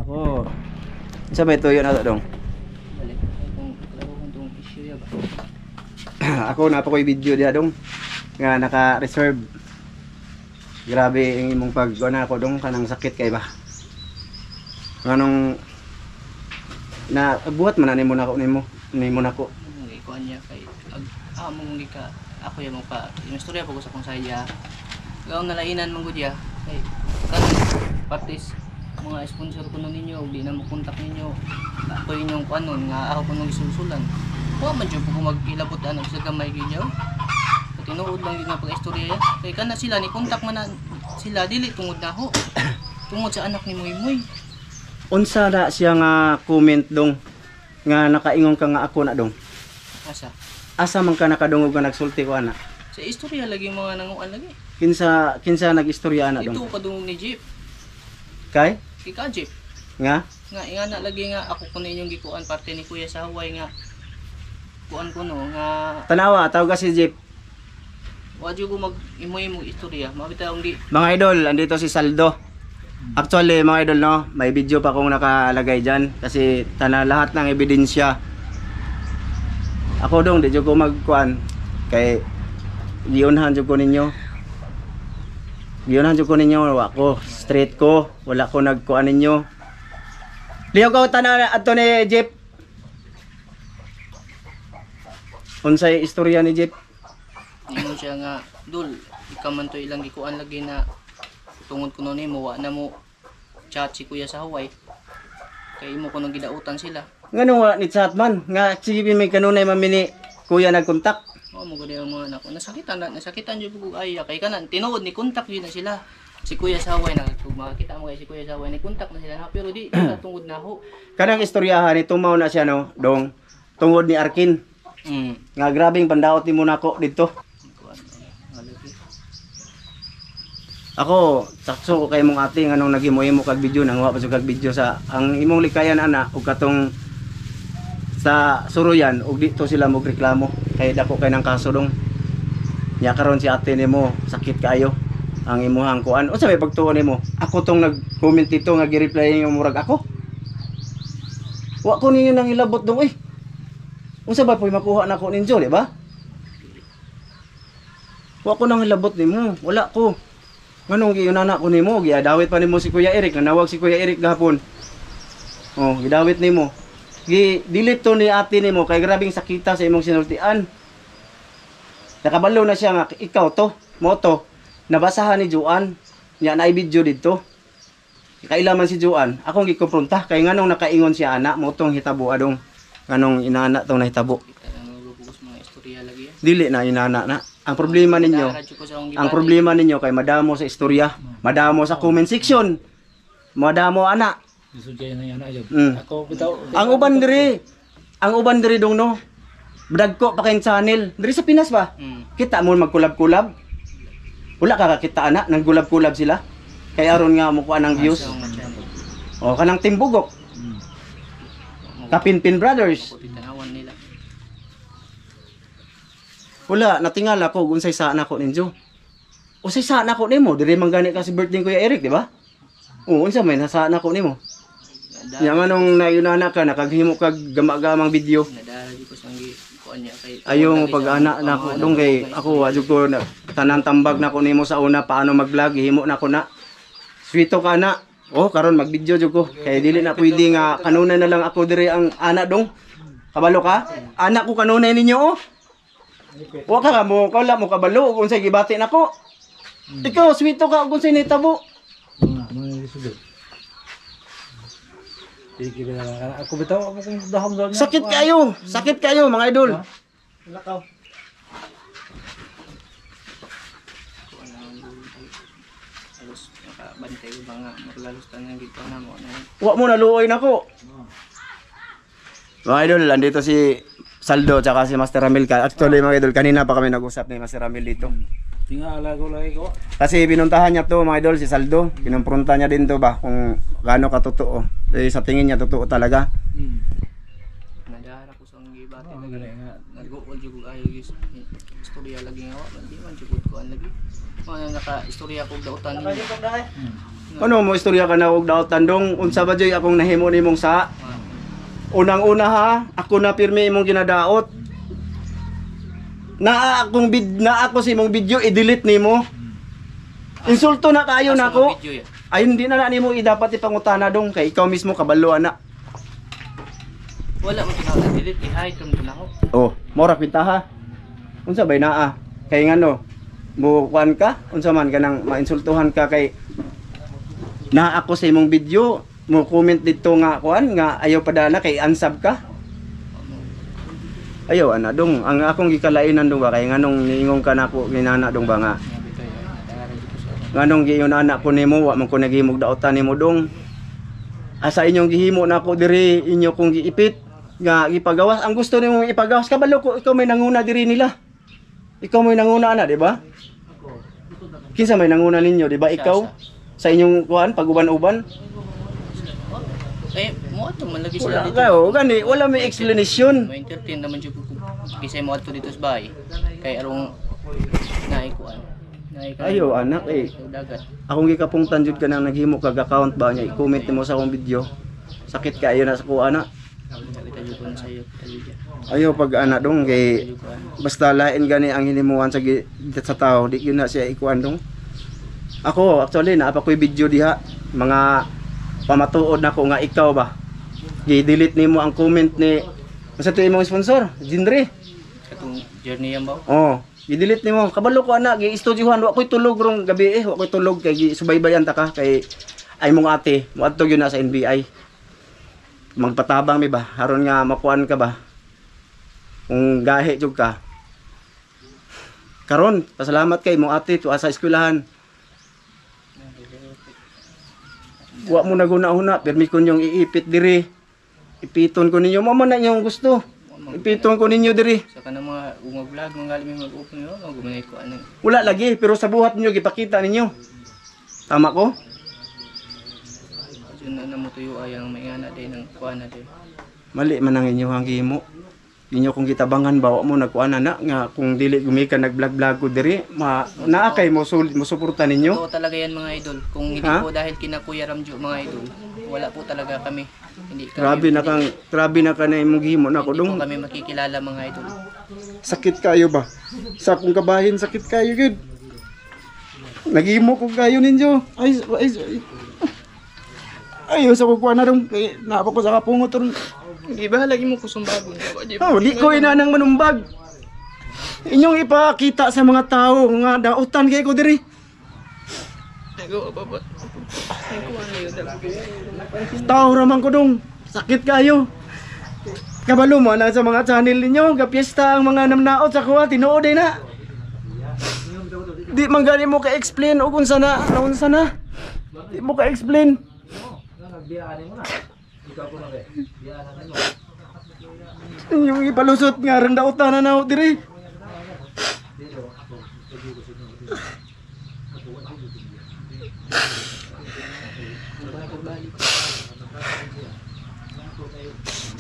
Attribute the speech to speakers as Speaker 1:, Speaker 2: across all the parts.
Speaker 1: Ako. Sa may tuyo na to dong.
Speaker 2: Balik kung itong issue ya ba.
Speaker 1: Ako na pa ko'y video diya dong. Nga naka-reserve. Grabe ang imong pag-una ako dong kanang sakit kay ba. Anong na buhat man nimo nako nimo nako.
Speaker 2: Ikuan niya kay among gika ako ya mo pa. Yung istorya pag usap kong saya. Gaon nalainan man gud ya. Kay karon parties mga sponsor ko ninyo di na mo kontak ninyo. Ako inyong kuanon nga ako kuno gisusulan. Wa man jud ko mag-ilabot ano sa gamay gyud yaw. Tinuod lang din nga pag-istorya ya. Kay kana sila ni kontak man na sila dili tungod na ho. Tungod sa anak ni Moy.
Speaker 1: Unsa na siya nga comment dong nga nakaingon ka nga ako na dong.
Speaker 2: Asa?
Speaker 1: Asa man ka nakadungog nga nagsulti ko ana?
Speaker 2: Sa istorya lagi mga nanguan lagi.
Speaker 1: Kinsa nag-istorya ana dong?
Speaker 2: Ito padungog ni Jeep.
Speaker 1: Kay?
Speaker 2: Kika Jeep.
Speaker 1: Nga?
Speaker 2: Nga ingana lagi nga ako kuno inyong gikuan parte ni Kuya sa Hawaii nga kuan ko no nga
Speaker 1: Tanawa tawag ka si Jeep.
Speaker 2: wadyo ko mag-imo istorya. Mabitaw di.
Speaker 1: Mga idol, andito si Saldo. Actually, mga idol, no, may video pa akong nakalagay dyan kasi lahat ng ebidensya. Ako dong, di ko magkuan kay giunhan ko ninyo. Giunhan ko ninyo, ako straight ko, wala ko nagkuan ninyo. Liyaw ka tanan ato ni Jeep. Unsay istorya ni Jeep?
Speaker 2: Ingon siya nga dul ikaw man to ilang gikuan lagi na tungod kuno nimo wa na mo chat si Kuya sa Hawaii. Kay imo kuno gidautan sila.
Speaker 1: Ngano wa ni chat man nga sige may kanunay mamini kuya nagkontak.
Speaker 2: Oo mo gud ang mga anak ko. Nasakitan jud ko ay kay kanan tinuod ni kontak yun na sila. Si Kuya sa Hawaii na makita mo kay si Kuya sa Hawaii ni kontak na sila na pero di na tungod na ho.
Speaker 1: Kanang istoryahan ni tumaw na siya no dong tungod ni Arkin. Nga grabing pandaot nimo nako dito. Ako, sakso ko kay mong ate nganong naghimo-himo kag video nang wa pa kag video sa ang imong likayan ana ug katong sa suruyan ug dito sila magreklamo kay dako kay nang kaso dong. Nya karon si ate nimo sakit kaayo ang imuhang kuan. Unsa may pagtuon nimo? Ako tong nag-comment dito nga gi-reply yung murag ako. Wa ko ninyo nang ilabot dong Unsa ba poy makuha nako ninyo, di ba? Wa ko nang ilabot nimo, wala ko. Nganong giunana ko nimo, giadawit pa nimo si Kuya Eric, nanawag si Kuya Eric gahapon. Oh, gidawit nimo. Delete to ni ate nimo kay grabing sakita sa imong sinultian. Nakabalo na siya nga ikaw to, mo to. Nabasahan ni Juan, nya naay video dito. Kailaman si Juan, akong gikompronta kay nganong nakaingon siya ana mo tong hitabo adong nganong inana tong nahitabo. Dili na inana na. Ang problema ninyo kay madamo sa istorya, madamo sa comment section. Madamo ana. Ako bitaw. Ang uban diri dong no. Dagko pa kay channel. Diri sa Pinas ba? Kita mo magkulab-kulab. Wala ka kakita ana, nang gulab-kulab sila. Kay aron nga mo kuan ang views. O kanang Timbugok. Kapinpin Brothers. Wala, natingal ako unsay sana ko ninyo. Unsay sana ko nimo, diri man gani ka si birthday Kuya Eric, di ba? Oo, unsa may nasana ko nimo. Yang anong nayunana ka nakaghimo kag gama-gamang video. Ayo pag-ana na ko dong kay ako adyo ko tanan tambag na ko nimo sa una paano mag-vlog, himo na ko na. Swito ka na. Oh, karon mag-video jud ko. Kay dili na pwede nga kanunay na lang ako diri ang ana dong. Kabalo ka? Anak ko kanunay ninyo oh. Wa ka mo, wala mo kabalo kung say gibati nako. Ikaw swito ka kung say nitabo.
Speaker 3: Ako bitaw ako kung dahom.
Speaker 1: Sakit kayo mga idol.
Speaker 3: Lakaw.
Speaker 2: Halos nakabantay ko ba nga maglalos tanang dito na mo na.
Speaker 1: Wa mo naluoy nako. Mga idol, andito si Saldo tsaka si Master Ramil. Actually mga idol, kanina pa kami nag-usap ni Master Ramil dito.
Speaker 3: Tingala ko lagi ko.
Speaker 1: Kasi pinuntahan niya to mga idol si Saldo. Kinumpronta niya din to ba kung gaano katotoo. Eh, sa tingin niya totoo talaga.
Speaker 2: Nadara ko sa gibati lagi nga nag-uol jud ayo gis. Istorya lagi nga wa di man jud ko an lagi. Mga naka istorya ko dautan ni.
Speaker 1: Ano mo istorya ka na og daot tandong unsa ba joy akong nahimo nimong sa unang-una ha, ako na pirmi imong ginadaot. Naa ako sa imong video i-delete nimo. Insulto na kayo nako.
Speaker 2: Video yan.
Speaker 1: Ay hindi na nimo dapat ipangutana dong kay ikaw mismo kabalo na.
Speaker 2: Wala mo tinawag delete, i-hide kung tinawag.
Speaker 1: Oh, mora pinta ha. Unsa bay naa? Kay ngano? Mo kuan ka? Unsa man kanang mainsultuhan ka kay na ako sa imong video, mo comment dito nga kuan nga ayaw padana kay unsub ka. Ayaw ana dong, ang akong gikalainan dong ba kay nganong niingong ka nako ginana dong ba nga. Nganong giyon anak ko nimo wa man ko nagihimog daotan nimo dong. Asa inyong gihimo nako diri inyo kong giipit nga gipagawas. Ang gusto nimo ipagawas kabalo ko ikaw may nanguna diri nila. Ikaw may nanguna na, di ba? Kinsa may nanguna ninyo, di ba? Ikaw sa inyong kuan pag-uban-uban.
Speaker 2: Eh, mo ato man lagi
Speaker 1: Wala
Speaker 2: sila dito.
Speaker 1: kayo, gani wala may explanation.
Speaker 2: May entertain naman jud ko. Kisay mo ato dito sa bahay. Kay arong naikuan.
Speaker 1: Ayo anak eh.
Speaker 2: Dagat.
Speaker 1: Akong gikapungtan jud ka nang naghimo kag account ba niya i-comment mo sa akong video. Sakit ka ayo na sa kuha na.
Speaker 2: Kita jud ko na sa iyo, kita jud.
Speaker 1: Ayaw pag ana dong kay basta lain gani ang hinimuan sa tao, di yun na siya ikuan dong. Ako actually naa pa ko'y video diha, mga pamatuod nako nga ikaw ba. Gi-delete nimo ang comment ni basta to imong sponsor, Jinre.
Speaker 2: Katong journey yan ba?
Speaker 1: Oh, i-delete nimo. Kabalo ko ana, gi-istudyohan wa ko'y tulog rong gabi wa ko'y tulog kay gisubaybayan ta ka kay ay mong ate, moadto gyud na sa NBI. Magpatabang mi ba haron nga makuan ka ba? Kung gahe jud ka. Karon, pasalamat kay mong ate tuwa sa eskwelahan. Wa mo na guna-una, permi ko nyong iipit diri. Ipiton ko ninyo, mama na inyong gusto. Ipiton ko ninyo diri.
Speaker 2: Sa kanang mga vlog mga galing mag-open yo, gumanay ko ano.
Speaker 1: Wala lagi, pero sa buhat ninyo gipakita ninyo. Tama ko?
Speaker 2: Diyan na mo tuyo ay ang may ana din ng kuan na din.
Speaker 1: Mali man ang inyong gihimo. Inyo kung gitabangan bawa mo nagkuan na nga kung dili gumika nag-vlog-vlog ko diri, naa kay mo suporta ninyo.
Speaker 2: Oo talaga yan mga idol. Kung hindi po dahil kina Kuya Ramjo mga idol, wala po talaga kami. Hindi kami.
Speaker 1: Grabe na ka na imong gihimo nako
Speaker 2: Hindi
Speaker 1: dong.
Speaker 2: po kami makikilala mga idol.
Speaker 1: Sakit kayo ba? Sa akong kabahin sakit kayo gid. Naghimo ko kayo ninyo. Ay sa kukuha na dong kay naapa ko sa kapungot ron.
Speaker 2: Di ba lagi mo kusumbagon?
Speaker 1: Oh, di ko inanang manumbag. Inyong ipakita sa mga tao nga dautan kay ko diri.
Speaker 2: Nagawa ba ba? Ay ko ano yun.
Speaker 1: Tao raman ko dong. Sakit kayo. Kabalo mo na sa mga channel ninyo, gapiesta ang mga namnaot sa kuha, tinuod na. Di man gani mo ka-explain o kung sana, naunsa na. Di mo ka-explain. Yung ipalusot nga rin dautan na naot diri.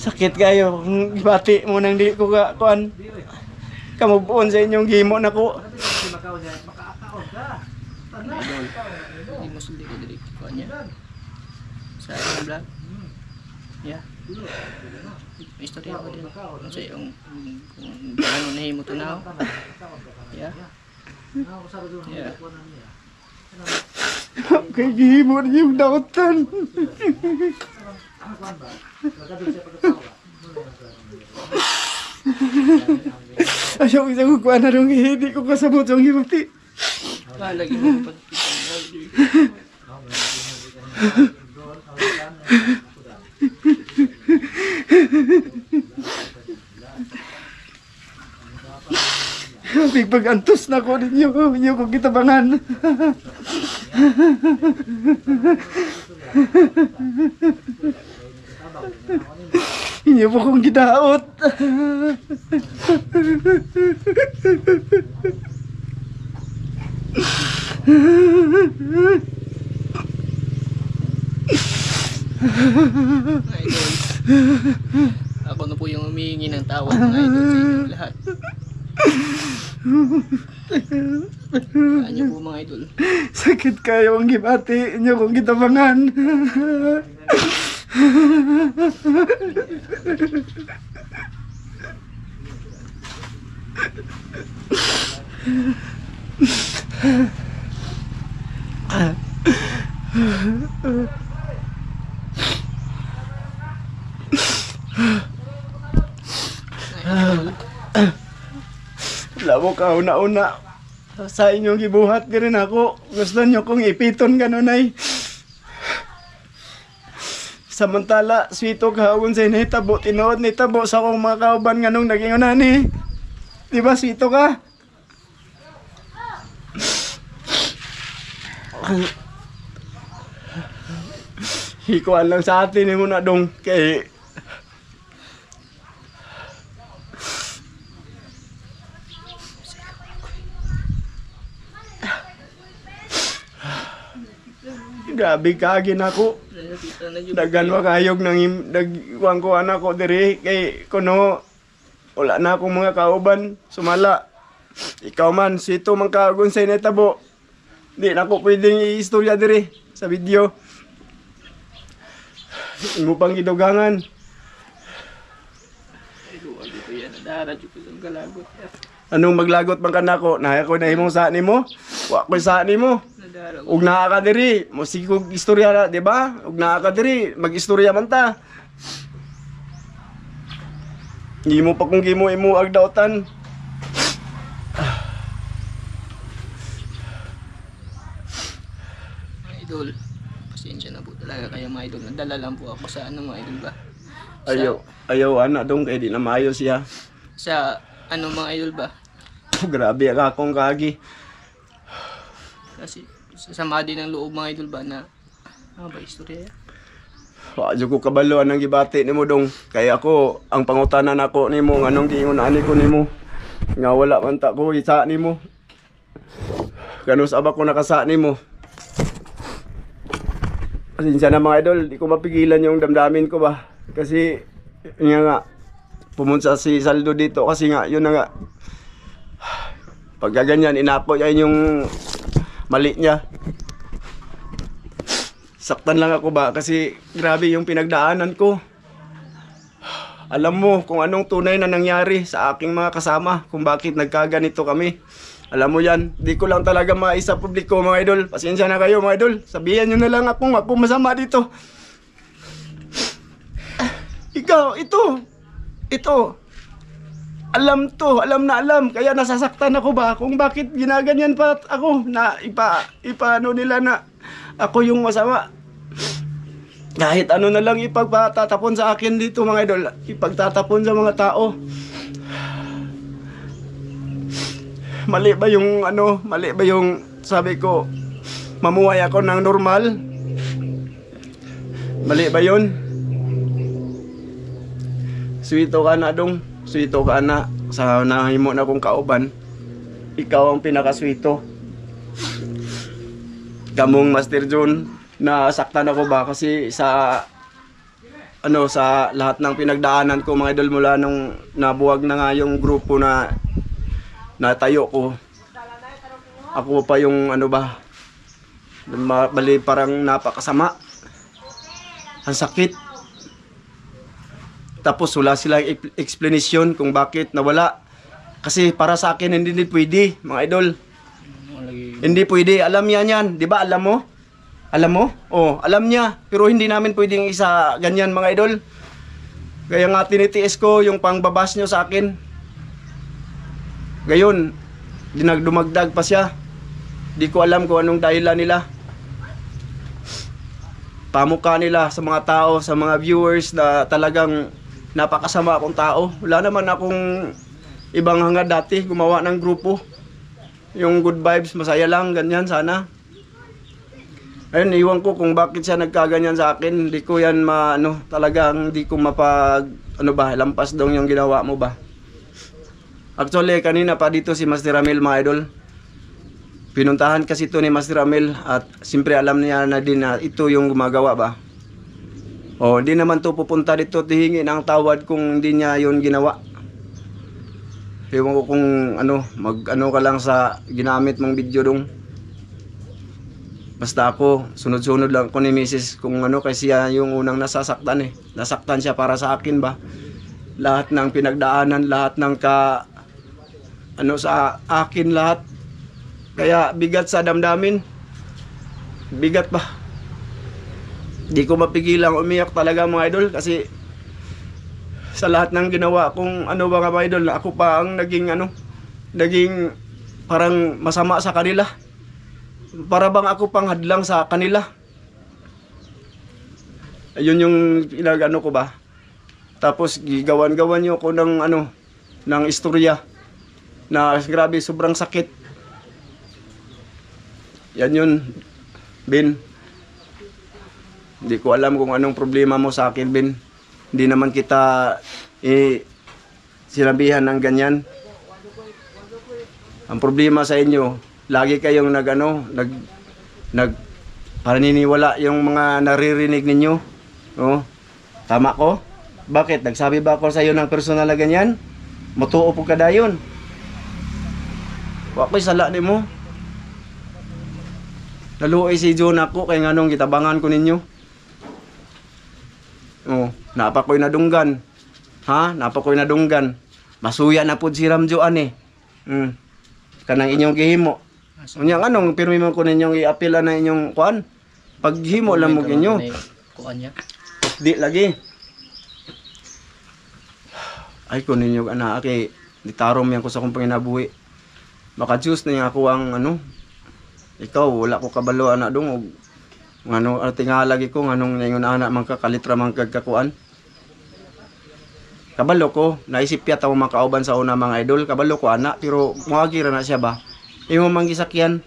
Speaker 1: Sakit kayo kung ibati mo nang di ko kuan kamubuon sa inyong gimo nako.
Speaker 2: Hindi mo sulit ko dili ko niya. Sa yung vlog. Yeah. May istorya ko din. Kung sa yung kung ano nahimo to now. Yeah. Yeah.
Speaker 1: Kay gimo yung dautan. Ayaw isang kukuha na nung hindi ko kasabot yung himati.
Speaker 2: Lagi mo pagkita.
Speaker 1: Big pag-antos na ko ninyo. Inyo ko kitabangan. Inyo po kong gidaot.
Speaker 2: Mga idol. Ako na po yung humihingi ng tawad mga idol sa inyo lahat. Ano po mga idol.
Speaker 1: Sakit kayo ang gibati inyo kung gitabangan. Wala mo ka una-una sa inyong gibuhat ka rin ako. Gusto nyo kong ipiton ganun ay. Samantala, swito kahawon sa initabo, tinood nitabo sa akong mga kauban nga nung naging unani. Diba, swito ka? Hikuan lang sa atin mo na dong kay grabe kagin ako. Dagan wa kayog nang dagwang ko anak ko diri kay kuno wala na akong mga kauban sumala. Ikaw man sito man kagon sa netabo. Di na ako pwedeng i-istorya diri sa video. Imo pang gidugangan. Anong maglagot man kanako? Na ako na imong sa nimo? Wa ko sa nimo. Ug naa ka diri, mo sigog istorya na, di ba? Ug naa ka diri, mag-istorya man ta. Hindi mo pa kung gimo imo agdautan.
Speaker 2: Mga idol, pasensya na po talaga kayo mga idol. Nadala lang po ako sa ano mga idol ba?
Speaker 1: Ayaw ana dong kay di na maayo siya.
Speaker 2: Sa ano mga idol ba?
Speaker 1: Grabe ka akong kagi.
Speaker 2: Kasi sasama din ng loob mga idol ba na ano ba istorya yan?
Speaker 1: Wadyo ko kabalo anang gibati nimo dong. Kaya ako ang pangutanan ako nimo nganong giingon ani ko nimo. Nga wala man ta ko isa nimo. Ganus aba ko nakasa nimo. Pasensya na mga idol, di ko mapigilan yung damdamin ko ba. Kasi nga pumunta si Saldo dito kasi nga yun na nga. Pagka ganyan inapo niya yung mali niya. Saktan lang ako ba kasi grabe yung pinagdaanan ko. Alam mo kung anong tunay na nangyari sa aking mga kasama, kung bakit nagkaganito kami. Alam mo yan, di ko lang talaga maisa publiko mga idol. Pasensya na kayo mga idol, sabihan nyo na lang ako masama dito. Ikaw, ito. Alam na alam. Kaya nasasaktan ako ba kung bakit ginaganyan pa ako na ipaano nila na ako yung masama. Kahit ano na lang ipagtatapon sa akin dito mga idol. Ipagtatapon sa mga tao. Mali ba yung sabi ko mamuhay ako ng normal? Mali ba yun? Swito ka na dong. Swito ka na sa nahimo na kong kauban. Ikaw ang pinakaswito. Kamong Master John, nasaktan ako ba kasi sa lahat ng pinagdaanan ko mga idol mula nung nabuwag na nga yung grupo na natayo ko. Ako pa yung bali parang napakasama. Ang sakit. Tapos wala silang explanation kung bakit nawala. Kasi para sa akin hindi pwede, mga idol. Hindi pwede. Alam niya yan. Di ba alam mo? Alam mo? Oh, alam niya. Pero hindi namin pwedeng isa ganyan, mga idol. Kaya nga tinitiis ko yung pangbabas nyo sa akin. Gayon, dinagdumagdag pa siya. Di ko alam kung anong dahilan nila. Pamukha nila sa mga tao, sa mga viewers na talagang napakasama akong tao. Wala naman akong ibang hangad dati gumawa ng grupo. Yung good vibes, masaya lang, ganyan sana. Ayun, iwan ko kung bakit siya nagkaganyan sa akin. Hindi ko yan talagang hindi ko lampas dong yung ginawa mo ba. Actually, kanina pa dito si Master Ramil, mga idol. Pinuntahan kasi ito ni Master Ramil at siyempre alam niya na din na ito yung gumagawa ba. O, hindi naman to pupunta dito tihingi ng tawad kung hindi niya yun ginawa. Ewan ko kung ano, mag-ano ka lang sa ginamit mong video dong. Basta ako, sunod-sunod lang ko ni Mrs. kung ano, kasi siya yung unang nasasaktan eh. Nasaktan siya para sa akin ba. Lahat ng pinagdaanan, lahat ng ano sa akin lahat. Kaya bigat sa damdamin. Bigat ba? Di ko mapigilang umiyak talaga mga idol kasi sa lahat ng ginawa kong ano ba mga idol, ako pa ang naging parang masama sa kanila. Para bang ako pang hadlang sa kanila. Ayun yung pinag-ano ko ba. Tapos gigawan-gawan niyo ko ng ng istorya na grabe sobrang sakit. Yan yun, Ben. Hindi ko alam kung anong problema mo sa akin, Ben. Hindi naman kita sinabihan ng ganyan. Ang problema sa inyo, lagi kayong paniniwala yung mga naririnig ninyo. Oh, tama ko? Bakit? Nagsabi ba ako sa iyo ng personal na ganyan? Mutuo po ka dayon. Wa ko'y sala ni mo. Naluoy si John ako kay nganong gitabangan ko ninyo. Oh, napa ko'y nadunggan. Ha? Napa ko'y nadunggan. Masuya na pud si Ramjo ani. Kanang inyong gihimo. Unya anong pirmi mo ko ninyong i-apila na inyong kuan? Paghimo lang mo inyo.
Speaker 2: Kuan niya.
Speaker 1: Di lagi. Ay ko ninyo ana kay ditarom yan ko sa kong panginabuhi. Maka juice na yung ako ang ikaw wala ko kabalo ana dong og tingalagi ko nganong ningon ana man ka kalitra man kagkakuan. Kabalo ko naisip ya tawo makauban sa una mga idol, kabalo ko ana pero muagi ra na siya ba. Imo man gisakyan.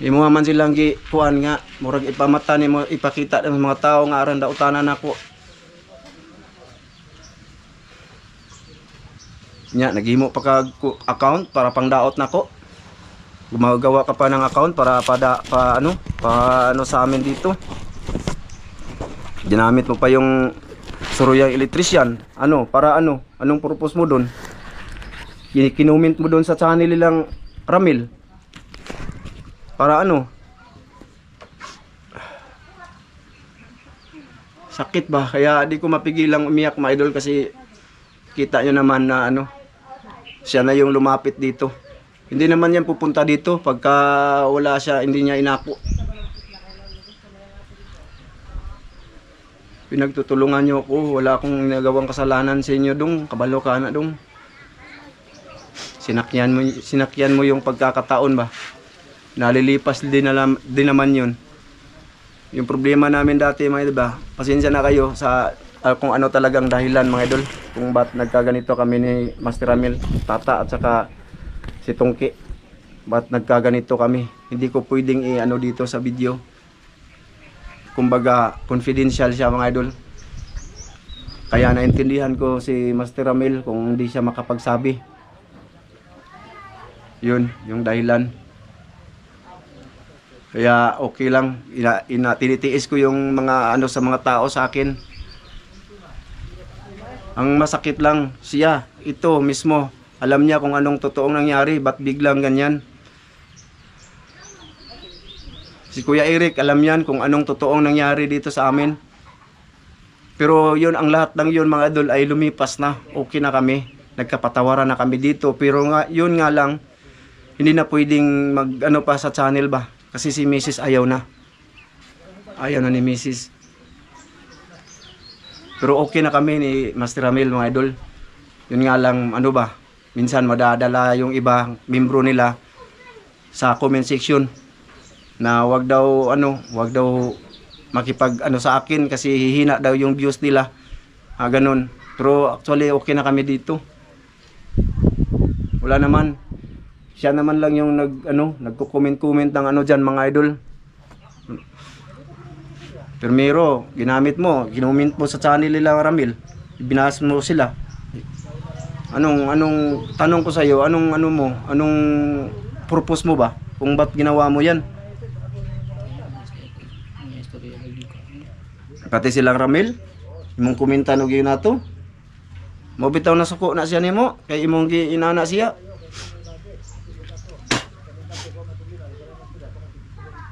Speaker 1: Imo man silang kuan nga murag ipamata nimo ipakita ng mga tao nga aran daotanan nako. Nya naghimo pa kag account para pangdaot nako. Gumagawa ka pa ng account para sa amin dito. Ginamit mo pa yung suruyang electrician. Anong purpose mo doon? Kinumint mo doon sa channel nilang Ramil. Para sakit ba? Kaya di ko mapigilang umiyak mga idol kasi kita nyo naman na siya na yung lumapit dito. Hindi naman yan pupunta dito pagka wala siya, hindi niya inako. Pinagtutulungan nyo ako, wala akong nagawang kasalanan sa inyo dong, kabalo ka na dong. Sinakyan mo yung pagkakataon ba? Nalilipas din naman yun. Yung problema namin dati mga idol ba, pasensya na kayo sa kung ano talagang dahilan mga idol. Kung ba't nagkaganito kami ni Master Ramil, Tata at saka si Tungki. Ba't nagkaganito kami. Hindi ko pwedeng dito sa video. Kumbaga confidential siya mga idol. Kaya naintindihan ko si Master Ramil kung hindi siya makapagsabi. Yun, yung dahilan. Kaya okay lang, tinitiis ko yung mga sa mga tao sa akin. Ang masakit lang siya, ito mismo, alam niya kung anong totoong nangyari, ba't biglang ganyan. Si Kuya Eric, alam yan kung anong totoong nangyari dito sa amin. Pero yun, ang lahat ng yun mga idol ay lumipas na, okay na kami, nagkapatawaran na kami dito. Pero nga, yun nga lang, hindi na pwedeng pa sa channel ba. Kasi si Mrs. ayaw na. Ayaw na ni Mrs. Pero okay na kami ni Master Ramil mga idol. Yun nga lang minsan madadala yung iba membro nila sa comment section na wag daw makipag sa akin kasi hihina daw yung views nila. Ganun. Pero actually okay na kami dito. Wala naman. Siya naman lang yung nagko-comment ng diyan mga idol. Primero, ginamit mo, ginumint mo sa channel nila Ramil. Ibinahas mo sila. Anong tanong ko sa iyo, anong purpose mo ba? Kung ba't ginawa mo 'yan? Pati silang Ramil, imong komentan og yun nato. Mo bitaw na suko na siya nimo kay imong giinana siya.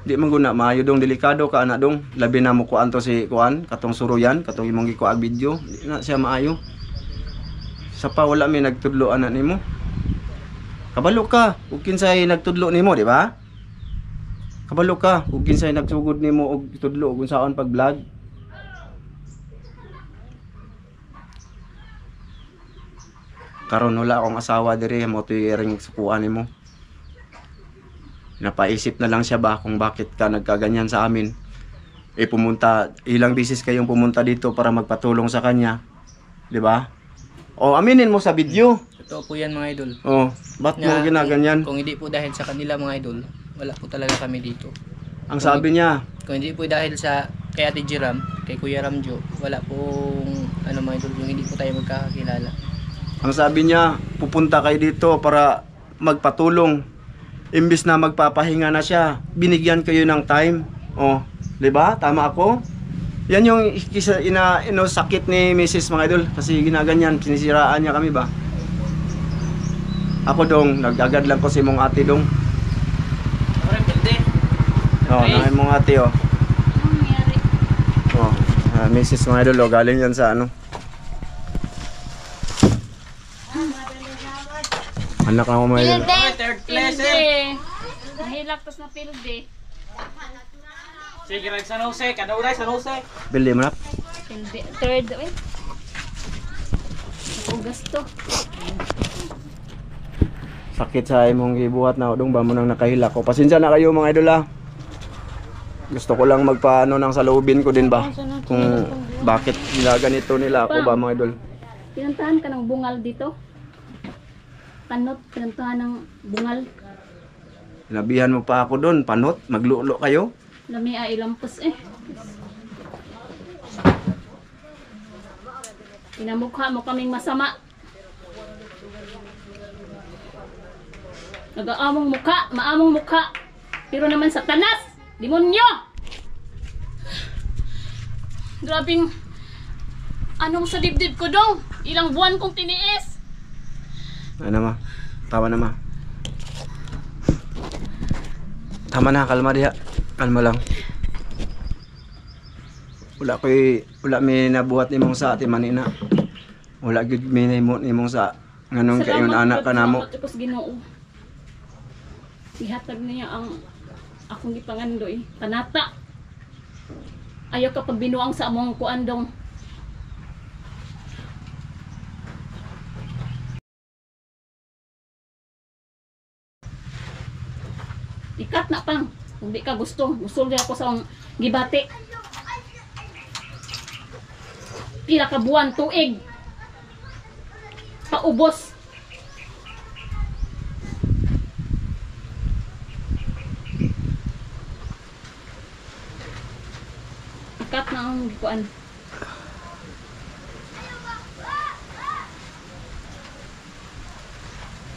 Speaker 1: Di man guna maayo dong delikado ka ana dong. Labi na mo kuan to si kuan katong suruyan katong imong gikuag video. Di na siya maayo. Sa pa wala may nagtudlo ana nimo. Kabalo ka ug kinsay nagtudlo nimo, di ba? Kabalo ka ug kinsay nagsugod nimo og tudlo ug unsaon pag vlog. Karon wala akong asawa diri mo tuy ring sukuan nimo. Napaisip na lang siya ba kung bakit ka nagkaganyan sa amin. Pumunta ilang bisis kayong pumunta dito para magpatulong sa kanya. 'Di ba? O aminin mo sa video.
Speaker 2: Totoo po yan mga idol.
Speaker 1: Oh, ba't mo ginaganyan?
Speaker 2: Kung hindi po dahil sa kanila mga idol, wala po talaga kami dito.
Speaker 1: Ang sabi niya,
Speaker 2: Kung hindi po dahil sa kay Ate Jiram, kay Kuya Ramjo, wala pong ano mga idol, yung hindi po tayo magkakakilala.
Speaker 1: ang sabi niya, pupunta kayo dito para magpatulong. Imbis na magpapahinga na siya, binigyan kayo ng time. Oh, 'di ba? Tama ako? Yan yung sakit ni Mrs. mga idol kasi ginaganyan, sinisiraan niya kami ba? Ako dong, nagagad lang ko si mong ate dong. Oh, na mong ate oh. Oh, Mrs. mga idol, oh, galing yan sa ano. Anak na mo mga idol.
Speaker 4: Third place eh. Mahilak tas na pilde.
Speaker 3: Sige, rag San Jose. Kadauray, San Jose.
Speaker 1: Bili mo na.
Speaker 4: Pilde. Third eh. Ugas to.
Speaker 1: Sakit sa imong gibuhat na dong ba mo nang nakahila ko. Pasensya na kayo mga idol ah. Gusto ko lang magpaano ng saloobin ko din ba kung bakit nila ganito nila ako ba mga idol.
Speaker 4: Pinuntahan ka ng bungal dito. Panot, pinuntahan ng bungal.
Speaker 1: Nabihan mo pa ako doon, panot, maglulo kayo.
Speaker 4: Lami ay ilampos eh. Pinamukha mo kaming masama. Nag-aamong mukha, maamong mukha. Pero naman satanas, demonyo! Grabing, anong sa dibdib ko dong? Ilang buwan kong tiniis.
Speaker 1: Ano ma? Tawa na ma. Tama na, kalma diha. Kalma lang. Wala may nabuhat nimong sa ati manina. Wala gud may nimong sa nganong kayon anak ka namo.
Speaker 4: Tapos Ginoo. Ihatag niya ang akong gipangandoy. Panata. Ayaw ka pag binuang sa among kuandong. Ikat na pang. Kung di ka gusto, gusto niya ako sa akong gibati. Pila ka buwan, tuig. Paubos. Ikat na ang kuan.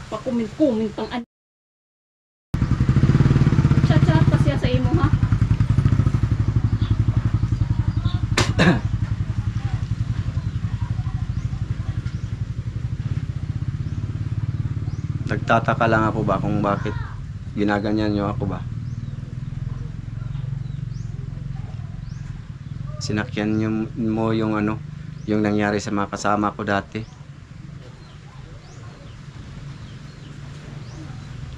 Speaker 4: Pakumin-kumin pang an. Chat-chat pa siya sa imo ha.
Speaker 1: Nagtataka lang ako ba kung bakit ginaganyan niyo ako ba? Sinakyan niyo mo yung ano, yung nangyari sa mga kasama ko dati.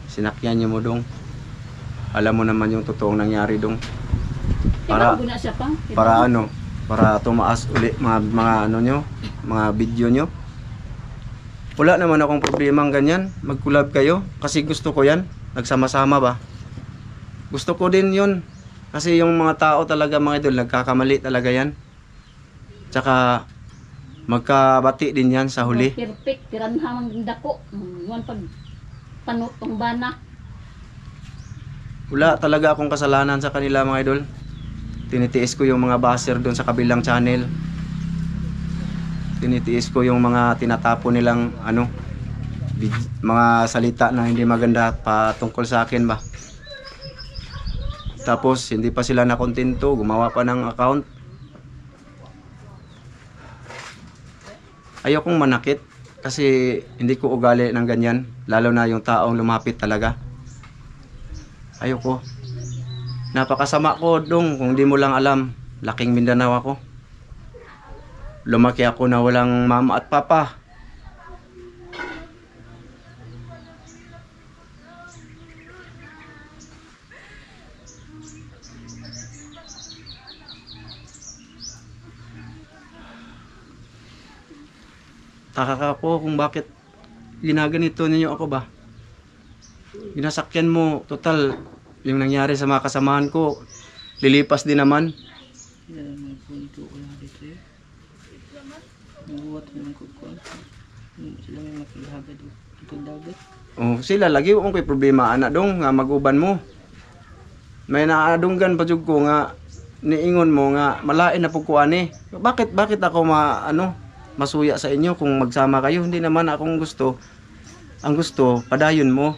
Speaker 1: Sinakyan niyo mo dong. Alam mo naman yung totoong nangyari dong. Para
Speaker 4: Para siya pang.
Speaker 1: para ano? Para tumaas uli mga ano nyo, mga video nyo. Wala naman akong problema ng ganyan. Mag-collab kayo kasi gusto ko yan. Nagsama-sama ba? Gusto ko din yun. Kasi yung mga tao talaga mga idol, nagkakamali talaga yan. Tsaka magkabati din yan sa huli.
Speaker 4: Perfect. Piranhamang dako. Wan pag panutong bana.
Speaker 1: Wala talaga akong kasalanan sa kanila mga idol. Tinitiis ko yung mga baser doon sa kabilang channel. Tinitiis ko yung mga tinatapo nilang ano, mga salita na hindi maganda patungkol sa akin ba. Tapos hindi pa sila nakontento, gumawa pa ng account. ayokong manakit kasi hindi ko ugali ng ganyan, lalo na yung taong lumapit talaga. Ayoko. Napakasama ko dong, kung di mo lang alam, laking Mindanao ako. Lumaki ako na walang mama at papa. Taka ako kung bakit ginaganito ninyo ako ba. Ginasakyan mo, total, yung nangyari sa mga kasamahan ko, lilipas din naman.
Speaker 2: Sila naman po ito ko lang dito eh. Naguwat naman ko ko. Sila may makilagad ito dagat.
Speaker 1: Oh, sila lagi kung kay problema anak dong nga maguban mo. May naadunggan pa jud ko nga niingon mo nga malain na pug ko ani. Bakit ako masuya sa inyo kung magsama kayo? Hindi naman akong gusto. Ang gusto, padayon mo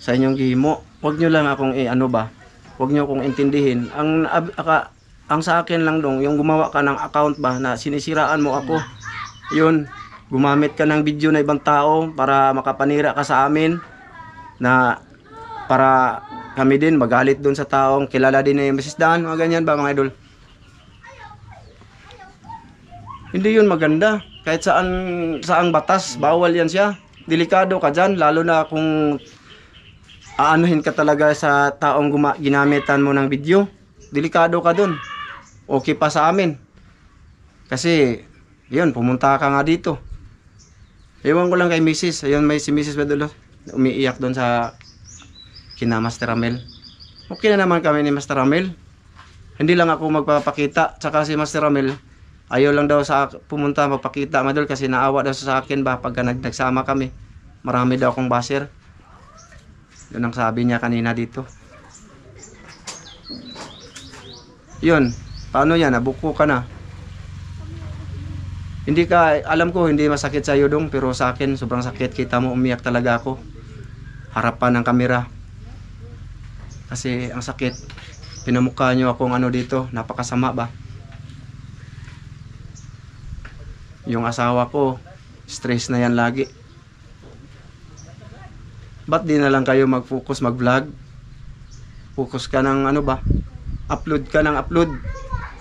Speaker 1: sa inyong gihimo. Huwag nyo lang akong huwag nyo akong intindihin. Ang sa akin lang dong, yung gumawa ka ng account ba na sinisiraan mo ako. Yun, gumamit ka ng video na ibang tao para makapanira ka sa amin na para kami din magalit doon sa taong kilala din na yung Mrs. Dan, mga ganyan ba mga idol? Hindi yun maganda. Kahit saang batas, bawal yan siya. Delikado ka dyan, lalo na kung aanuhin ka talaga sa taong ginamitan mo ng video. Delikado ka dun. Okay pa sa amin. Kasi, yun, pumunta ka nga dito. Ewan ko lang kay Mrs. Ayun, may si Mrs. Bedulo. Umiiyak dun sa kina Master Ramel. Okay na naman kami ni Master Ramel. Hindi lang ako magpapakita. Tsaka si Master Ramel, ayaw lang daw sa pumunta magpakita madol kasi naawa daw sa akin ba pagka nagsama kami. Marami daw akong baser. Yun ang sabi niya kanina dito. Yun, paano yan? Nabuko ka na. Hindi ka, alam ko hindi masakit sa iyo dong, pero sa akin sobrang sakit. Kita mo umiyak talaga ako. Harapan ng kamera. Kasi ang sakit. Pinamukha nyo akong dito, napakasama ba? Yung asawa ko, stress na yan lagi. Ba't di na lang kayo mag-focus, mag-vlog? Focus ka ng upload ka ng upload.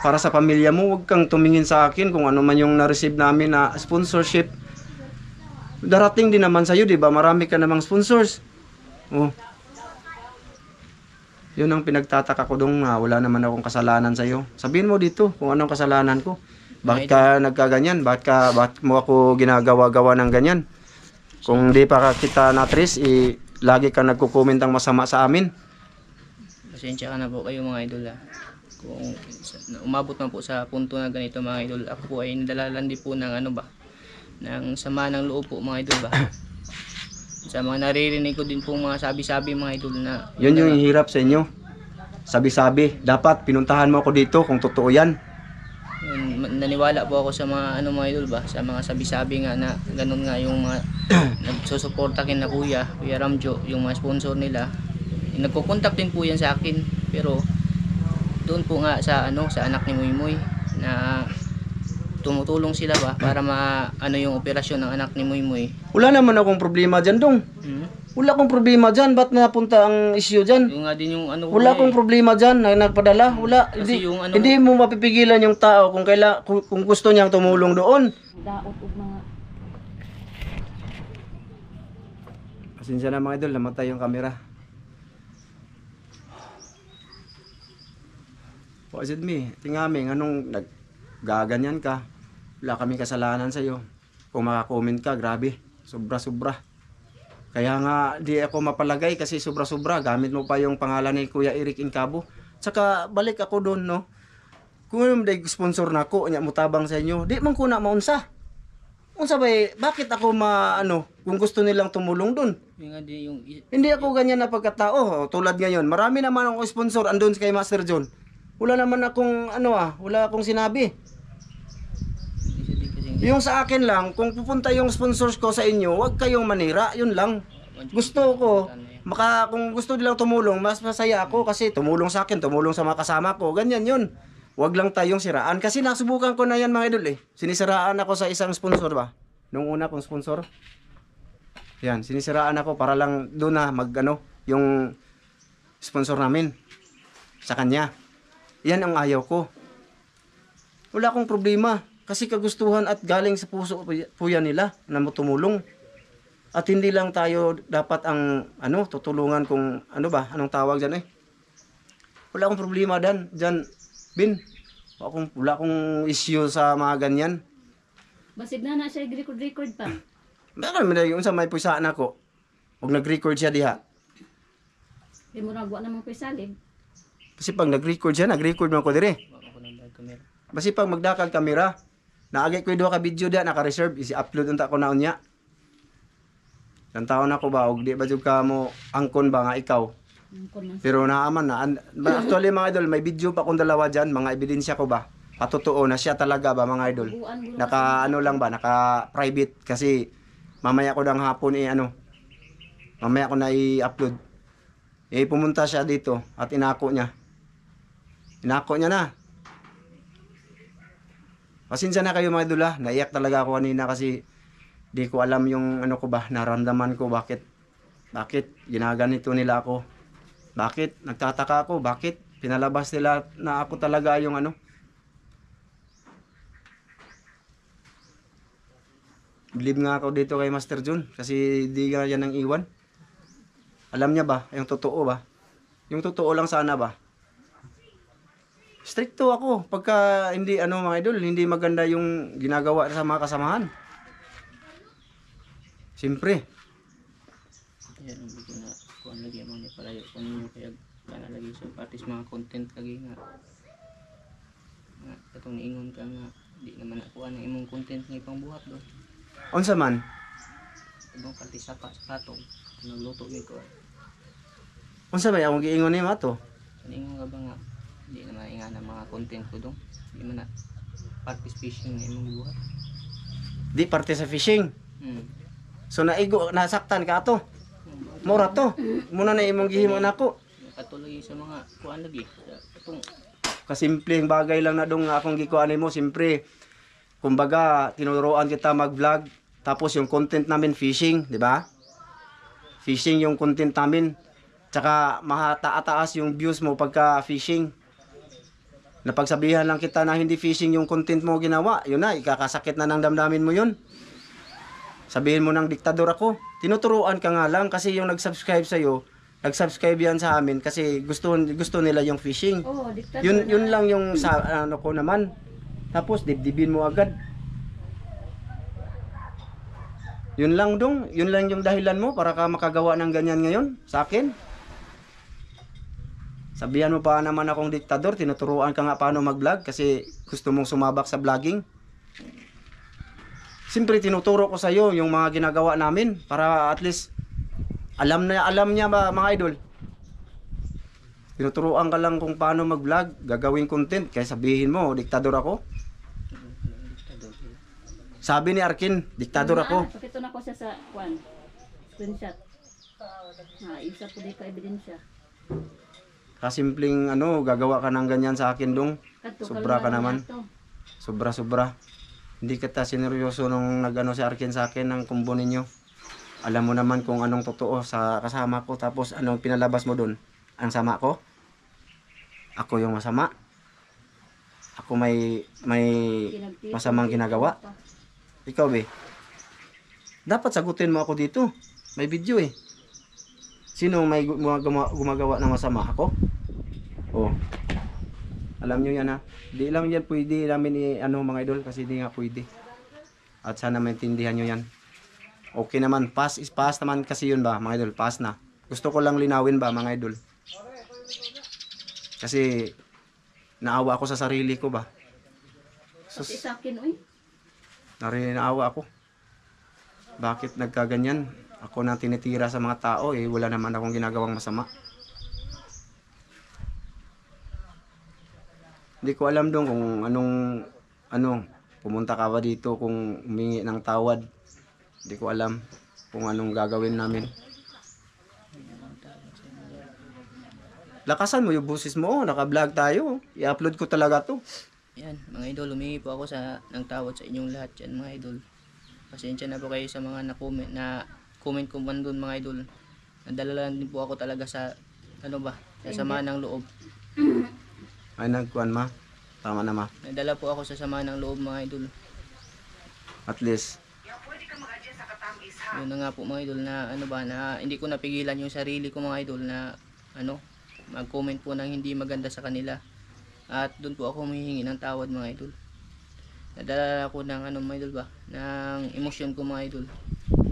Speaker 1: Para sa pamilya mo, huwag kang tumingin sa akin kung ano man yung na-receive namin na sponsorship. Darating din naman sa'yo, di ba? Marami ka namang sponsors. Oh. Yun ang pinagtataka ko dong, wala naman akong kasalanan sa'yo. Sabihin mo dito kung anong kasalanan ko. Bakit ka nagkaganyan? Bakit mo ako ginagawa-gawa ng ganyan? Kung di pa kita na-trace, lagi ka nagko-comment ang masama sa amin.
Speaker 2: Pasensya ka na po kayo mga idol Kung umabot man po sa punto na ganito mga idol, ako po ay nadalalan din po ng ng sama ng loob po mga idol ba. Sa mga naririnig ko din po mga sabi-sabi mga idol na
Speaker 1: yun yung hirap sa inyo. Sabi-sabi, dapat pinuntahan mo ako dito kung totoo yan.
Speaker 2: Naniwala po ako sa mga mga idol ba, sa mga sabi-sabi nga na ganun nga yung mga nagsusuporta kin na Kuya Ramjo, yung mga sponsor nila. Nagko-contact din po yan sa akin, pero doon po nga sa sa anak ni Muymoy na tumutulong sila ba para yung operasyon ng anak ni Muymoy.
Speaker 1: Wala naman akong problema diyan dong. Wala akong problema diyan, ba't napunta ang issue diyan?
Speaker 2: Yung nga din yung
Speaker 1: wala akong problema diyan na nagpadala, wala. Hindi mo mapipigilan yung tao kung gusto niyang tumulong doon.
Speaker 4: Daot ug mga
Speaker 1: Pasensya na mga idol, namatay yung camera. What is it me? Tingaming, anong naggaganyan ka? Wala kaming kasalanan sa'yo. Kung makakomment ka, grabe. Sobra-sobra. Kaya nga, di ako mapalagay kasi sobra-sobra. Gamit mo pa yung pangalan ni Kuya Eric Incabo. Tsaka, balik ako doon, no? Kung yung sponsor na ako, mutabang sa inyo, di man ko na maunsa. Unsa ba bakit ako kung gusto nilang tumulong doon? Hindi ako ganyan na pagkatao. Tulad ngayon, marami naman akong sponsor andun kay Master John. Wala naman akong wala akong sinabi. Yung sa akin lang, kung pupunta yung sponsors ko sa inyo, huwag kayong manira, yun lang. Gusto ko, kung gusto nilang tumulong, mas masaya ako kasi tumulong sa akin, tumulong sa mga kasama ko, ganyan yun. wag lang tayong siraan. Kasi nasubukan ko na yan mga idol eh. Sinisiraan ako sa isang sponsor ba? Nung una kong sponsor. Yan, sinisiraan ako para lang doon na yung sponsor namin sa kanya. Yan ang ayaw ko. Wala akong problema. Kasi kagustuhan at galing sa puso po yan nila na tumulong. At hindi lang tayo dapat ang tutulungan kung anong tawag dyan eh. Wala akong problema dyan, Bin. Wala akong issue sa mga ganyan.
Speaker 4: Basig na siya record pa.
Speaker 1: Bakit man yung sa may pusaan ako? Huwag nag-record siya diha.
Speaker 4: Di mo nagawa namang pisalib.
Speaker 1: Kasi pag nag-record siya, nag-record man ko dire.
Speaker 2: Wala ko nang camera.
Speaker 1: Kasi pag magdakag kamera, naagay ko yung 2 ka video diha, naka-reserve, isi-upload unta ko na unya. Ilang taon ako ba, og di ba jud ka mo angkon ba nga ikaw? Pero naaman na. Actually mga idol, may video pa akong dalawa dyan, mga ebidensya ko ba? Patotoo na siya talaga ba mga idol? Naka naka-private kasi mamaya ko ng hapon mamaya ko na i-upload. Pumunta siya dito at inako niya. Inako niya na. Pasensya na kayo mga idol ha. Naiyak talaga ako kanina kasi di ko alam yung naramdaman ko bakit ginaganito nila ako. Bakit? Nagtataka ako. Bakit? Pinalabas nila na ako talaga yung Believe nga ako dito kay Master Jun. Kasi di nga yan ang iwan. Alam niya ba? Yung totoo ba? Yung totoo lang sana ba? Stricto ako. Pagka hindi mga idol, hindi maganda yung ginagawa sa mga kasamahan. Siyempre.
Speaker 2: Yan ang bigyan na kuan lagi mo ni palayo kun ninyo kaya kana lagi sa artist mga content lagi nga katong niingon ka nga di naman ako ang imong content nga ipangbuhat do.
Speaker 1: Unsa man?
Speaker 2: Ibang pati sapa sa katong nagluto mi ko.
Speaker 1: Unsa ba akong giingon ni mato?
Speaker 2: Niingon nga ba nga di naman ingana mga content ko dong. Di man na practice fishing nga imong buhat.
Speaker 1: Di parte sa fishing. So nasaktan ka ato. Mura to. Muna na imong gihimo nako.
Speaker 2: Katuloy sa mga kuan lagi. Katong
Speaker 1: Kasimpleng bagay lang na dong akong gikuanin mo. Siyempre, kumbaga, tinuruan kita mag-vlog. Tapos yung content namin fishing, di ba? Fishing yung content namin. Tsaka mahataas yung views mo pagka fishing. Napagsabihan lang kita na hindi fishing yung content mo ginawa. Yun na, ikakasakit na ng damdamin mo yun. Sabihin mo ng diktador ako. Tinuturuan ka nga lang kasi yung nag-subscribe sa'yo, nag-subscribe yan sa amin kasi gusto nila yung fishing.
Speaker 4: Oh, diktador.
Speaker 1: Yun lang yung sa ko naman. Tapos dibdibin mo agad. Yun lang yung dahilan mo para ka makagawa ng ganyan ngayon sa akin. Sabihan mo pa naman akong diktador, tinuturuan ka nga paano mag-vlog kasi gusto mong sumabak sa vlogging. Siyempre tinuturo ko sa iyo yung mga ginagawa namin para at least alam niya ba mga idol. Tinuturuan ka lang kung paano mag-vlog, gagawin content, kaya sabihin mo diktador ako. Sabi ni Arkin, diktador ako.
Speaker 4: Pakito na ko siya sa screenshot. Isa po di ka ebidensya.
Speaker 1: Kasimpleng gagawa ka ng ganyan sa akin dong. Sobra ka naman. Sobra. Hindi kita sineryoso nung si Arkin sa akin ng kumbo ninyo. Alam mo naman kung anong totoo sa kasama ko. Tapos anong pinalabas mo dun? Ang sama ko? Ako yung masama? Ako may masamang ginagawa? Ikaw be? Dapat sagutin mo ako dito. May video eh. Sino may gumagawa ng masama? Ako? Oh. Alam nyo yan ha. Di lang yan pwede namin mga idol kasi di nga pwede. At sana maintindihan nyo yan. Okay naman. Pass is pass naman kasi yun ba mga idol. Pass na. Gusto ko lang linawin ba mga idol. Kasi naawa ako sa sarili ko ba.
Speaker 4: Pati sa akin, uy.
Speaker 1: Naawa ako. Bakit nagkaganyan? Ako na tinitira sa mga tao wala naman akong ginagawang masama. Hindi ko alam dong kung pumunta ka ba dito kung humingi ng tawad. Hindi ko alam kung anong gagawin namin. Lakasan mo yung busis mo. Naka-vlog tayo. I-upload ko talaga to.
Speaker 2: Yan, mga idol, humingi po ako ng tawad sa inyong lahat yan, mga idol. Pasensya na po kayo sa mga comment ko man doon, mga idol. Nadala lang din po ako talaga sa, sa sama ng loob.
Speaker 1: Ay, nagkuhan ma. Tama na ma.
Speaker 2: Nadala po ako sa sama ng loob, mga idol.
Speaker 1: At least.
Speaker 2: Yun na nga po, mga idol, na na hindi ko napigilan yung sarili ko, mga idol, na mag-comment po ng hindi maganda sa kanila. At doon po ako humihingi ng tawad, mga idol. Nadala ako ng mga idol ba, ng emosyon ko, mga idol.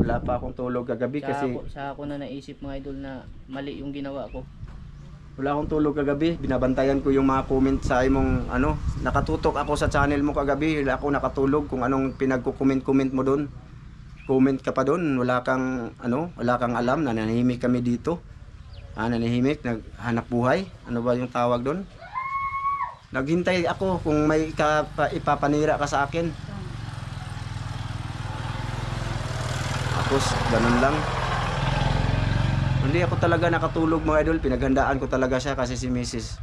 Speaker 1: Wala pa akong tulog kagabi kasi
Speaker 2: Sa ako na naisip, mga idol, na mali yung ginawa ko.
Speaker 1: wala akong tulog kagabi. Binabantayan ko yung mga comment sa imong nakatutok ako sa channel mo kagabi. Wala ako nakatulog kung anong pinagko-comment mo doon. Comment ka pa doon, wala kang alam na nanahimik kami dito. Nanahimik, naghanap buhay. Ano ba yung tawag doon? Naghintay ako kung may ipapanira ka sa akin. Tapos ganun lang. Hindi ako talaga nakatulog, mga idol. Pinaghandaan ko talaga siya kasi si Mrs.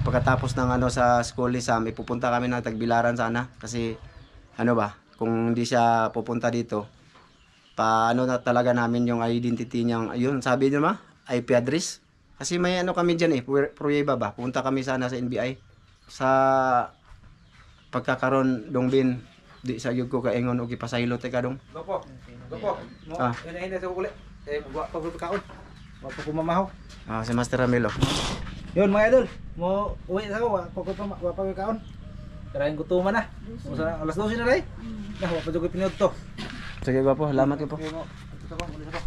Speaker 1: Pagkatapos ng sa school exam, ipupunta kami ng Tagbilaran sana kasi kung hindi siya pupunta dito, na talaga namin yung identity niyang, ayun, sabi niyo IP address. Kasi may kami dyan Prueba ba? Pupunta kami sana sa NBI. Sa pagkakaroon, Dongbin, di sa yug ko kaingon o ipasaylo te ka dong.
Speaker 3: Gopo. Mo, hindi sa kukulit. Wa pa kaon. Wa pa kumamahaw.
Speaker 1: Si Master Ramilo.
Speaker 3: Yun mga idol, mo uwi sa ko, wa pa kaon. Karain gutuman na. Mo sa alas 12 na ray. Wa pa jud pinod to.
Speaker 1: Sige gwapo, salamat ko po.
Speaker 3: Mo, ito pa, ulit ako.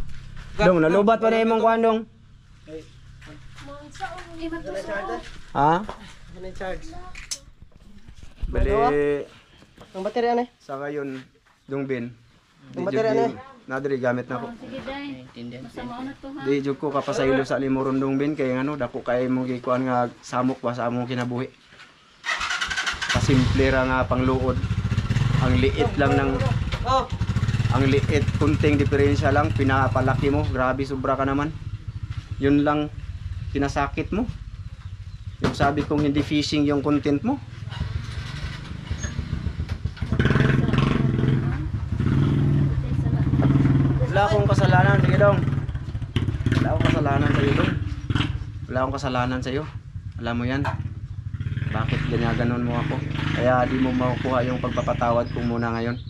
Speaker 1: Dong, nalubat pa na imong kuan dong. Ha?
Speaker 3: Ano charge?
Speaker 1: Bali.
Speaker 3: Ang baterya na.
Speaker 1: Sa ngayon, Dongbin.
Speaker 3: Ang baterya na.
Speaker 1: Nadiri gamit na ko.
Speaker 4: Sige, day.
Speaker 2: Naiintindihan ko.
Speaker 4: Masama na to, ha?
Speaker 1: Di jud ko kapasaylo sa limuron Dongbin kay dako kay mo gikuan nga samok ba sa among kinabuhi. Pasimple ra nga pangluod. Ang liit lang ng ang liit, kunting diferensya lang, pinapalaki mo. Grabe, sobra ka naman. Yun lang pinasakit mo. Yung sabi kong hindi fishing yung content mo. Wala akong kasalanan, sige dong. Wala akong kasalanan sa iyo dong. Wala akong kasalanan sa iyo. Alam mo yan. Bakit ganyan mo ako? Kaya di mo makukuha yung pagpapatawad ko muna ngayon.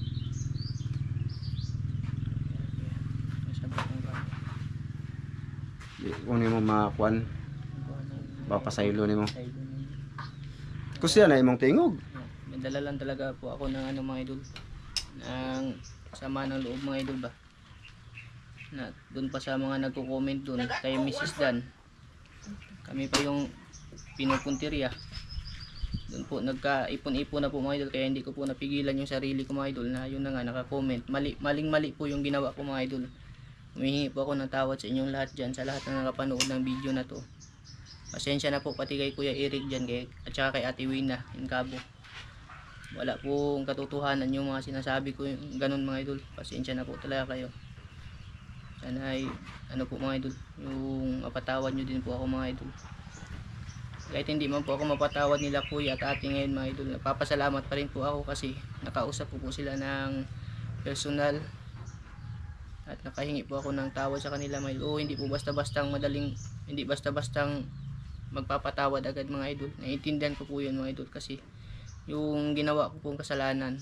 Speaker 1: Di kung mo makuan, papasaylo ni mo. Kasi yan ay imong tingog.
Speaker 2: May dala lang talaga po ako ng mga idol. Ng sama ng loob, mga idol ba. Na doon pa sa mga nagko-comment doon kay Mrs. Dan. Kami pa yung pinupuntirya. Doon po nagka-ipon-ipon na po, mga idol, kaya hindi ko po napigilan yung sarili ko, mga idol, na yun na nga naka-comment. Maling-mali po yung ginawa ko, mga idol. Humihingi po ako ng tawad sa inyong lahat dyan, sa lahat na nakapanood ng video na to. Pasensya na po pati kay Kuya Eric dyan, at saka kay Ate Wina in Cabo. Wala pong katotohanan yung mga sinasabi ko, yung ganun, mga idol. Pasensya na po talaga kayo. Sana ay po, mga idol, yung mapatawad nyo din po ako, mga idol. Kahit hindi man po ako mapatawad nila Kuya at Ate ngayon, mga idol, napapasalamat pa rin po ako kasi nakausap po sila ng personal at nakahingi po ako ng tawad sa kanila, mga idol. Hindi po basta-bastang hindi basta-bastang magpapatawad agad, mga idol. Naiintindihan ko po yun, mga idol, kasi yung ginawa ko pong kasalanan,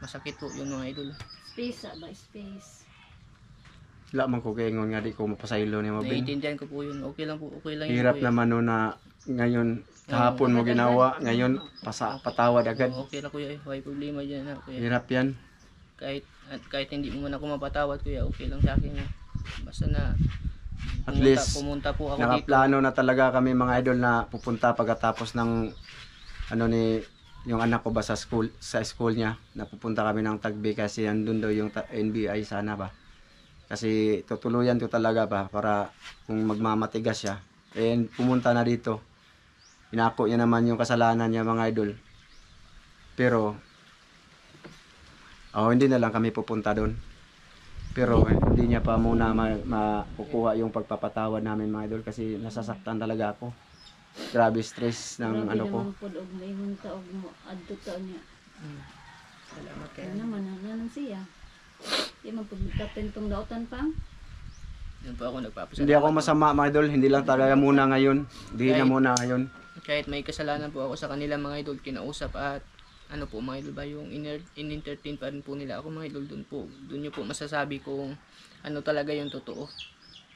Speaker 2: masakit po yun, mga idol.
Speaker 4: Space, ba? Space.
Speaker 1: Wala man ko kaingon nga di ko mapasaylo ni mo bin.
Speaker 2: Naiintindihan ko po yun. Okay lang po, okay lang yun,
Speaker 1: Hirap
Speaker 2: Kuya.
Speaker 1: naman no na ngayon kahapon mo ginawa, ngayon patawad agad.
Speaker 2: Okay lang, Kuya, may problema dyan, ha, Kuya.
Speaker 1: Hirap yan.
Speaker 2: Kahit hindi mo man ako mapatawad, Kuya, okay lang sa akin, ha. Basta na
Speaker 1: At least
Speaker 2: pumunta po ako dito.
Speaker 1: nakaplano na talaga kami, mga idol, na pupunta pagkatapos ng yung anak ko ba sa school niya, na pupunta kami ng Tagbi kasi andun daw yung NBI sana ba. Kasi tutuluyan ko talaga ba para kung magmamatigas siya. And pumunta na dito. Inako niya naman yung kasalanan niya, mga idol. Pero hindi na lang kami pupunta doon. Pero hindi niya pa muna makukuha yung pagpapatawad namin, mga idol, kasi nasasaktan talaga ako. Grabe stress ng
Speaker 4: Grabe
Speaker 1: ano ko.
Speaker 4: naman pod og maingon ta og mo adto ta niya.
Speaker 2: Salamat kayo.
Speaker 4: Ano naman nanan siya. Di man pud kapin tong dautan pang.
Speaker 2: Yun po ako nagpapasalamat.
Speaker 1: Hindi ako masama mga idol, hindi lang talaga muna ngayon. Hindi na muna ngayon.
Speaker 2: Kahit may kasalanan po ako sa kanila mga idol, kinausap at ano po mga idol ba yung in-entertain pa rin po nila ako mga idol doon po. Doon nyo po masasabi kung ano talaga yung totoo.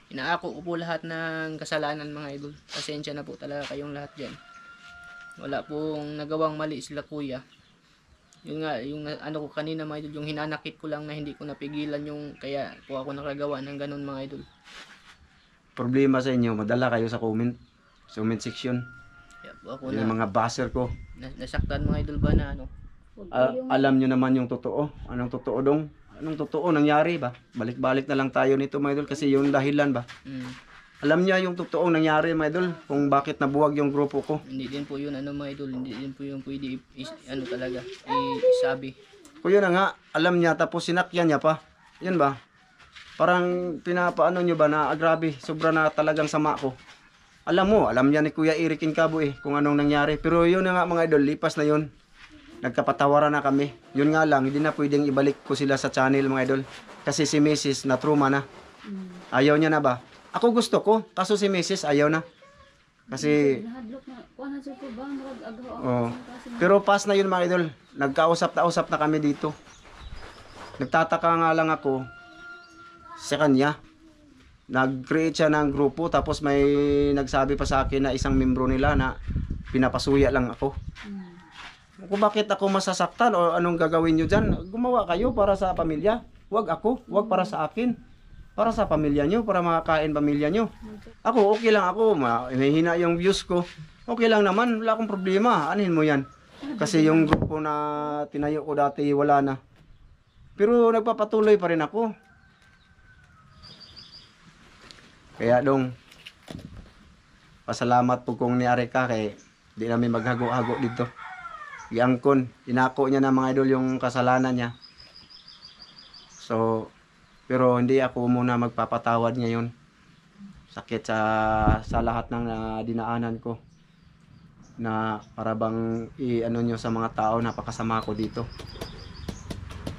Speaker 2: Inaako ko po lahat ng kasalanan mga idol. Pasensya na po talaga kayong lahat dyan. Wala pong nagawang mali sila kuya. Yun nga, yung ano ko kanina mga idol, yung hinanakit ko lang na hindi ko napigilan yung kaya po ako nakagawa ng ganun mga idol.
Speaker 1: Problema sa inyo, madala kayo sa comment section.
Speaker 2: Kaya po ako
Speaker 1: Yung mga buzzer ko.
Speaker 2: nasaktan mga idol ba na ano.
Speaker 4: Huwag kayong
Speaker 1: Alam nyo naman yung totoo. Anong totoo dong? Anong totoo nangyari ba? Balik-balik na lang tayo nito mga idol kasi yung dahilan ba? Alam niya yung totoong nangyari mga idol kung bakit nabuwag yung grupo ko.
Speaker 2: Hindi din po yun ano mga idol, hindi din po yung pwede ano talaga isabi.
Speaker 1: Kung yun na nga, alam niya tapos sinakyan niya pa. Yun ba? Parang pinapaano nyo ba na grabe, sobra na talagang sama ko. Alam mo, alam niya ni Kuya Eric Incabo kung anong nangyari. Pero yun na nga mga idol, lipas na yun. Nagkapatawaran na kami. Yun nga lang, hindi na pwedeng ibalik ko sila sa channel mga idol. Kasi si Mrs. na trauma na. Ayaw niya na ba? Ako gusto ko, kaso si Mrs. ayaw na. Kasi,
Speaker 4: nahadlok na kuan na jud ko ba murag agaw
Speaker 1: oh. Pero pas na yun mga idol. Nagkausap na kami dito. Nagtataka nga lang ako sa kanya. Nag-create siya ng grupo tapos may nagsabi pa sa akin na isang membro nila na pinapasuya lang ako. Kung bakit ako masasaktan o anong gagawin nyo dyan, gumawa kayo para sa pamilya. Huwag ako, huwag para sa akin. Para sa pamilya nyo, para makakain pamilya nyo. Ako, okay lang ako. Mahihina yung views ko. Okay lang naman, wala akong problema. Anin mo yan? Kasi yung grupo na tinayo ko dati, wala na. Pero nagpapatuloy pa rin ako. Kaya dong, pasalamat po kung niari ka kay di namin maghago-hago dito. Iangkon, inako niya na mga idol yung kasalanan niya. So, pero hindi ako muna magpapatawad ngayon. Sakit sa lahat ng dinaanan ko. Na para bang i-ano nyo sa mga tao, napakasama ko dito.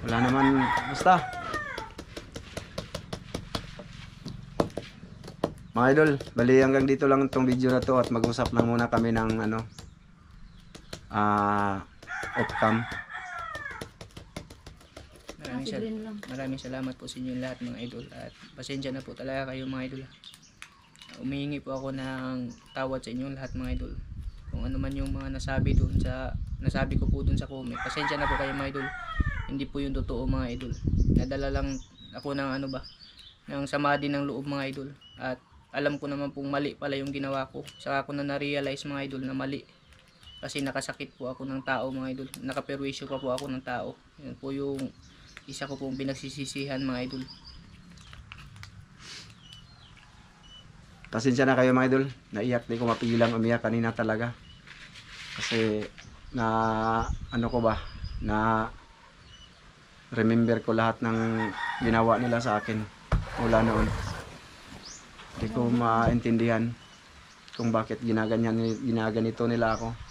Speaker 1: Wala naman, basta. Mga idol, bali hanggang dito lang itong video na to at mag-usap na muna kami ng off-cam.
Speaker 2: Maraming salamat po sa inyo lahat mga idol at pasensya na po talaga kayo mga idol. Umihingi po ako ng tawad sa inyo lahat mga idol. Kung ano man yung mga nasabi ko po dun sa comment. Pasensya na po kayo mga idol. Hindi po yung totoo mga idol. Nadala lang ako ng ng sama din ng loob mga idol. At alam ko naman pong mali pala yung ginawa ko. Saka ako na na-realize mga idol na mali. Kasi nakasakit po ako ng tao mga idol. Nakaperwisyo pa po ako ng tao. Yan po yung isa ko pong pinagsisisihan mga idol.
Speaker 1: Pasensya na kayo mga idol. Naiyak, di ko mapigilang umiyak kanina talaga. Kasi na remember ko lahat ng ginawa nila sa akin mula noon. Hindi ko maintindihan kung bakit ginaganito nila ako.